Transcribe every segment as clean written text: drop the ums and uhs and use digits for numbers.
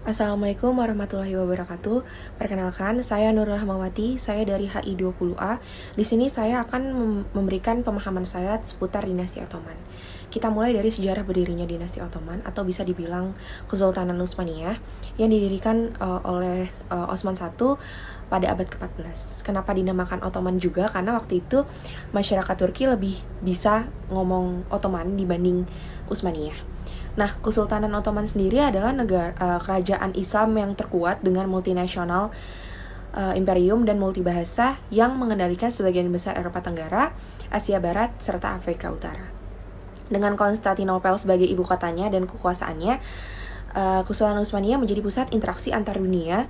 Assalamualaikum warahmatullahi wabarakatuh. Perkenalkan, saya Nurul Rahmawati, saya dari HI20A. Di sini saya akan memberikan pemahaman saya seputar dinasti Ottoman. Kita mulai dari sejarah berdirinya dinasti Ottoman atau bisa dibilang Kesultanan Utsmaniyah yang didirikan oleh Osman I pada abad ke-14. Kenapa dinamakan Ottoman juga? Karena waktu itu masyarakat Turki lebih bisa ngomong Ottoman dibanding Utsmaniyah. Nah, Kesultanan Ottoman sendiri adalah kerajaan Islam yang terkuat dengan multinasional imperium dan multibahasa yang mengendalikan sebagian besar Eropa Tenggara, Asia Barat, serta Afrika Utara. Dengan Konstantinopel sebagai ibu kotanya dan kekuasaannya, Kesultanan Utsmaniyah menjadi pusat interaksi antar dunia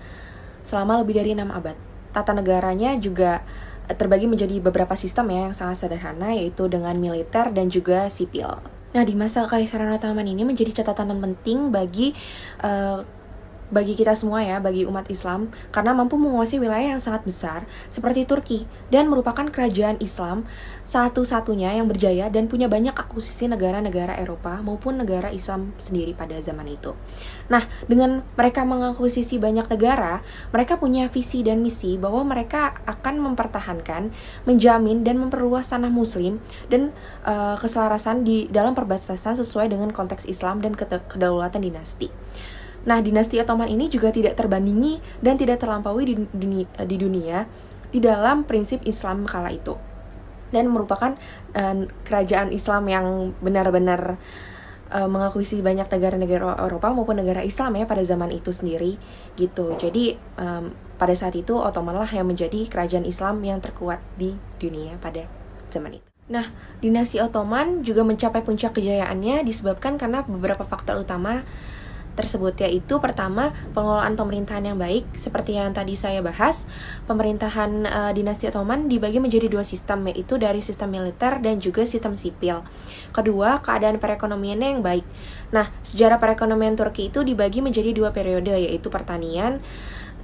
selama lebih dari 6 abad. Tata negaranya juga terbagi menjadi beberapa sistem yang sangat sederhana, yaitu dengan militer dan juga sipil. Nah, di masa Kekaisaran Ottoman ini menjadi catatan penting bagi kita semua ya, bagi umat Islam, karena mampu menguasai wilayah yang sangat besar seperti Turki dan merupakan kerajaan Islam satu-satunya yang berjaya dan punya banyak akuisisi negara-negara Eropa maupun negara Islam sendiri pada zaman itu. Nah, dengan mereka mengakuisisi banyak negara, mereka punya visi dan misi bahwa mereka akan mempertahankan, menjamin dan memperluas tanah Muslim dan keselarasan di dalam perbatasan sesuai dengan konteks Islam dan kedaulatan dinasti. Nah, dinasti Ottoman ini juga tidak terbandingi dan tidak terlampaui di dunia di dalam prinsip Islam kala itu. Dan merupakan kerajaan Islam yang benar-benar mengakuisisi banyak negara-negara Eropa maupun negara Islam ya pada zaman itu sendiri gitu. Jadi pada saat itu Ottoman lah yang menjadi kerajaan Islam yang terkuat di dunia pada zaman itu. Nah, dinasti Ottoman juga mencapai puncak kejayaannya disebabkan karena beberapa faktor utama tersebut, yaitu pertama, pengelolaan pemerintahan yang baik. Seperti yang tadi saya bahas, pemerintahan dinasti Ottoman dibagi menjadi 2 sistem, yaitu dari sistem militer dan juga sistem sipil. Kedua, keadaan perekonomiannya yang baik. Nah, sejarah perekonomian Turki itu dibagi menjadi 2 periode, yaitu pertanian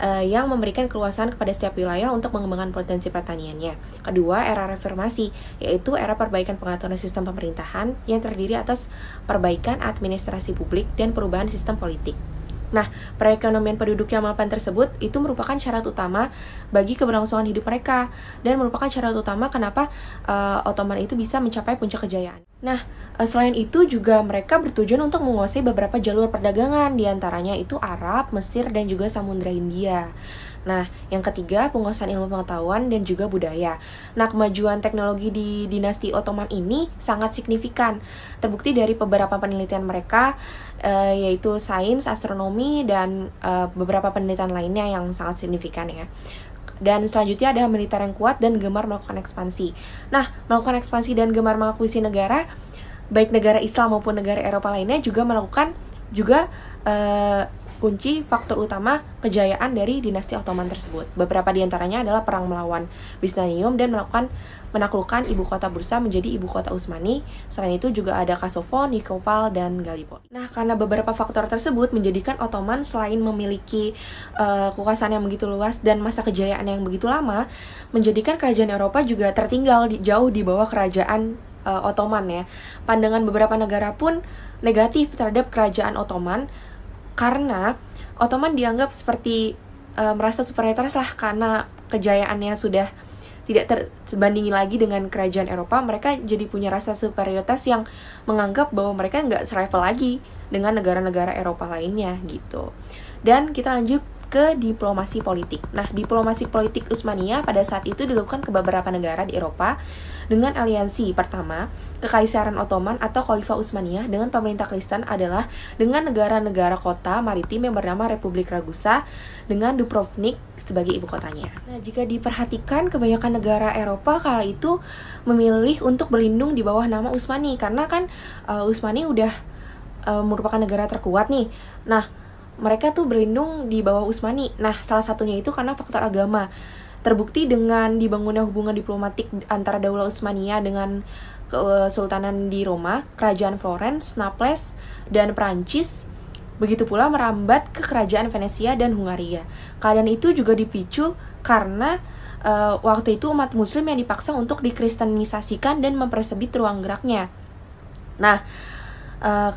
yang memberikan keluasan kepada setiap wilayah untuk mengembangkan potensi pertaniannya. Kedua, era reformasi, yaitu era perbaikan pengaturan sistem pemerintahan yang terdiri atas perbaikan administrasi publik dan perubahan sistem politik. Nah, perekonomian penduduk yang mapan tersebut itu merupakan syarat utama bagi keberlangsungan hidup mereka dan merupakan syarat utama kenapa Ottoman itu bisa mencapai puncak kejayaan. Nah, selain itu juga mereka bertujuan untuk menguasai beberapa jalur perdagangan, diantaranya itu Arab, Mesir, dan juga Samudra Hindia. Nah, yang ketiga, penguasaan ilmu pengetahuan dan juga budaya. Nah, kemajuan teknologi di dinasti Ottoman ini sangat signifikan. Terbukti dari beberapa penelitian mereka, yaitu sains, astronomi, dan beberapa penelitian lainnya yang sangat signifikan ya. Dan selanjutnya ada militer yang kuat dan gemar melakukan ekspansi. Nah, melakukan ekspansi dan gemar mengakuisisi negara, baik negara Islam maupun negara Eropa lainnya juga melakukan kunci faktor utama kejayaan dari dinasti Ottoman tersebut. Beberapa diantaranya adalah perang melawan Byzantium dan menaklukkan ibu kota Bursa menjadi ibu kota Utsmani. Selain itu juga ada Kosovo, Nikopol, dan Gallipoli. Nah, karena beberapa faktor tersebut menjadikan Ottoman selain memiliki kekuasaan yang begitu luas dan masa kejayaan yang begitu lama, menjadikan kerajaan Eropa juga tertinggal jauh di bawah kerajaan Ottoman ya. Pandangan beberapa negara pun negatif terhadap kerajaan Ottoman karena Ottoman dianggap seperti merasa superioritas lah karena kejayaannya sudah tidak terbandingi lagi dengan kerajaan Eropa. Mereka jadi punya rasa superioritas yang menganggap bahwa mereka nggak selevel lagi dengan negara-negara Eropa lainnya gitu. Dan kita lanjut ke diplomasi politik. Nah, diplomasi politik Utsmaniyah pada saat itu dilakukan ke beberapa negara di Eropa dengan aliansi. Pertama, Kekaisaran Ottoman atau Khalifah Utsmaniyah dengan pemerintah Kristen adalah dengan negara-negara kota maritim yang bernama Republik Ragusa dengan Dubrovnik sebagai ibu kotanya. Nah, jika diperhatikan kebanyakan negara Eropa kala itu memilih untuk berlindung di bawah nama Utsmani karena kan Utsmani udah merupakan negara terkuat nih. Nah, mereka tuh berlindung di bawah Utsmani. Nah, salah satunya itu karena faktor agama. Terbukti dengan dibangunnya hubungan diplomatik antara Daulah Utsmaniyah dengan Kesultanan di Roma, Kerajaan Florence, Naples, dan Prancis. Begitu pula merambat ke Kerajaan Venesia dan Hungaria. Keadaan itu juga dipicu karena waktu itu umat muslim yang dipaksa untuk dikristenisasikan dan mempersempit ruang geraknya. Nah,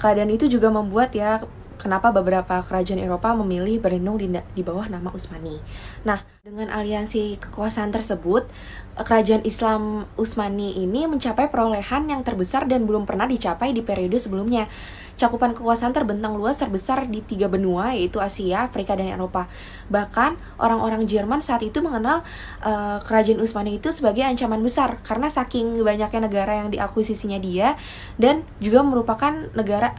keadaan itu juga membuat ya kenapa beberapa kerajaan Eropa memilih berlindung di bawah nama Utsmani. Nah, dengan aliansi kekuasaan tersebut, kerajaan Islam Utsmani ini mencapai perolehan yang terbesar dan belum pernah dicapai di periode sebelumnya. Cakupan kekuasaan terbentang luas terbesar di 3 benua, yaitu Asia, Afrika, dan Eropa. Bahkan orang-orang Jerman saat itu mengenal kerajaan Utsmani itu sebagai ancaman besar karena saking banyaknya negara yang diakuisisinya dia, dan juga merupakan negara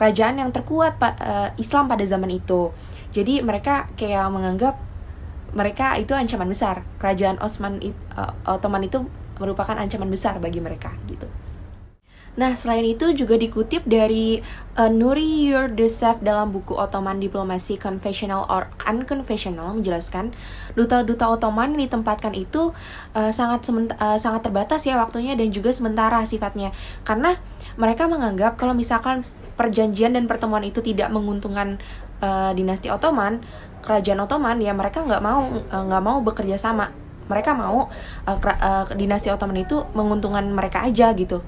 kerajaan yang terkuat Islam pada zaman itu. Jadi mereka kayak menganggap mereka itu ancaman besar. Kerajaan Ottoman itu merupakan ancaman besar bagi mereka gitu. Nah, selain itu juga dikutip dari Nuri Yurdusev dalam buku Ottoman Diplomacy Confessional or Unconfessional menjelaskan duta-duta Ottoman yang ditempatkan itu sangat terbatas ya waktunya dan juga sementara sifatnya, karena mereka menganggap kalau misalkan perjanjian dan pertemuan itu tidak menguntungkan dinasti Ottoman, kerajaan Ottoman, ya mereka nggak mau bekerja sama. Mereka mau dinasti Ottoman itu menguntungkan mereka aja gitu.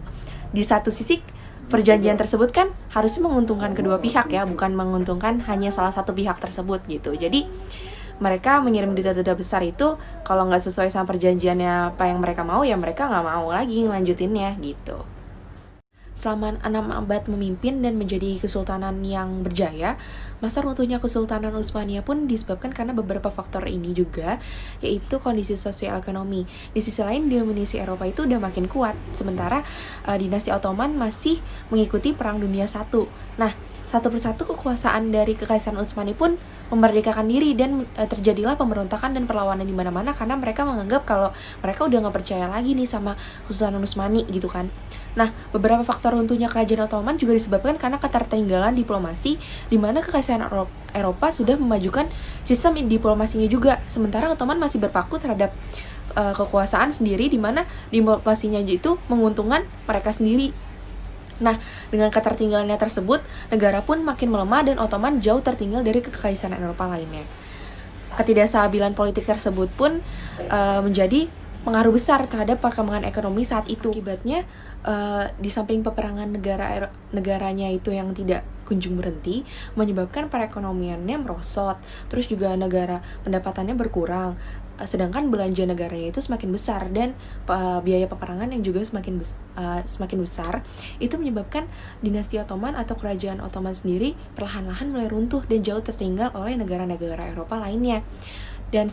Di satu sisi perjanjian tersebut kan harusnya menguntungkan kedua pihak ya, bukan menguntungkan hanya salah satu pihak tersebut gitu. Jadi mereka mengirim duta-duta besar itu kalau nggak sesuai sama perjanjiannya apa yang mereka mau, ya mereka nggak mau lagi ngelanjutinnya gitu. Selama 6 abad memimpin dan menjadi kesultanan yang berjaya, masa runtuhnya Kesultanan Utsmaniyah pun disebabkan karena beberapa faktor ini juga, yaitu kondisi sosial ekonomi. Di sisi lain, dominasi Eropa itu udah makin kuat, sementara dinasti Ottoman masih mengikuti Perang Dunia I. Nah, satu persatu kekuasaan dari Kekaisaran Utsmani pun memerdekakan diri dan terjadilah pemberontakan dan perlawanan di mana-mana karena mereka menganggap kalau mereka udah nggak percaya lagi nih sama Kesultanan Utsmani gitu kan. Nah, beberapa faktor runtuhnya kerajaan Ottoman juga disebabkan karena ketertinggalan diplomasi, di mana Kekaisaran Eropa sudah memajukan sistem diplomasinya juga, sementara Ottoman masih berpaku terhadap kekuasaan sendiri, di mana diplomasinya itu menguntungkan mereka sendiri. Nah, dengan ketertinggalannya tersebut, negara pun makin melemah dan Ottoman jauh tertinggal dari kekaisaran Eropa lainnya. Ketidakstabilan politik tersebut pun menjadi pengaruh besar terhadap perkembangan ekonomi saat itu. Akibatnya, di samping peperangan negaranya itu yang tidak kunjung berhenti, menyebabkan perekonomiannya merosot, terus juga negara pendapatannya berkurang, sedangkan belanja negaranya itu semakin besar dan biaya peperangan yang juga semakin besar, itu menyebabkan dinasti Ottoman atau kerajaan Ottoman sendiri perlahan-lahan mulai runtuh dan jauh tertinggal oleh negara-negara Eropa lainnya. Dan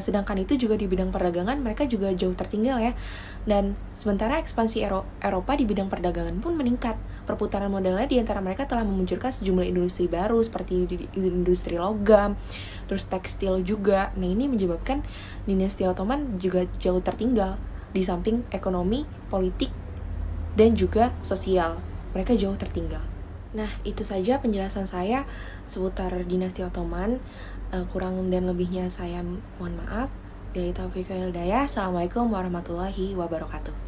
sedangkan itu juga di bidang perdagangan mereka juga jauh tertinggal ya. Dan sementara ekspansi Eropa di bidang perdagangan pun meningkat. Perputaran modalnya di antara mereka telah memunculkan sejumlah industri baru seperti industri logam, terus tekstil juga. Nah, ini menyebabkan dinasti Ottoman juga jauh tertinggal di samping ekonomi, politik, dan juga sosial. Mereka jauh tertinggal. Nah, itu saja penjelasan saya seputar dinasti Ottoman. Kurang dan lebihnya saya mohon maaf. Bila taufiq wal hidayah. Assalamualaikum warahmatullahi wabarakatuh.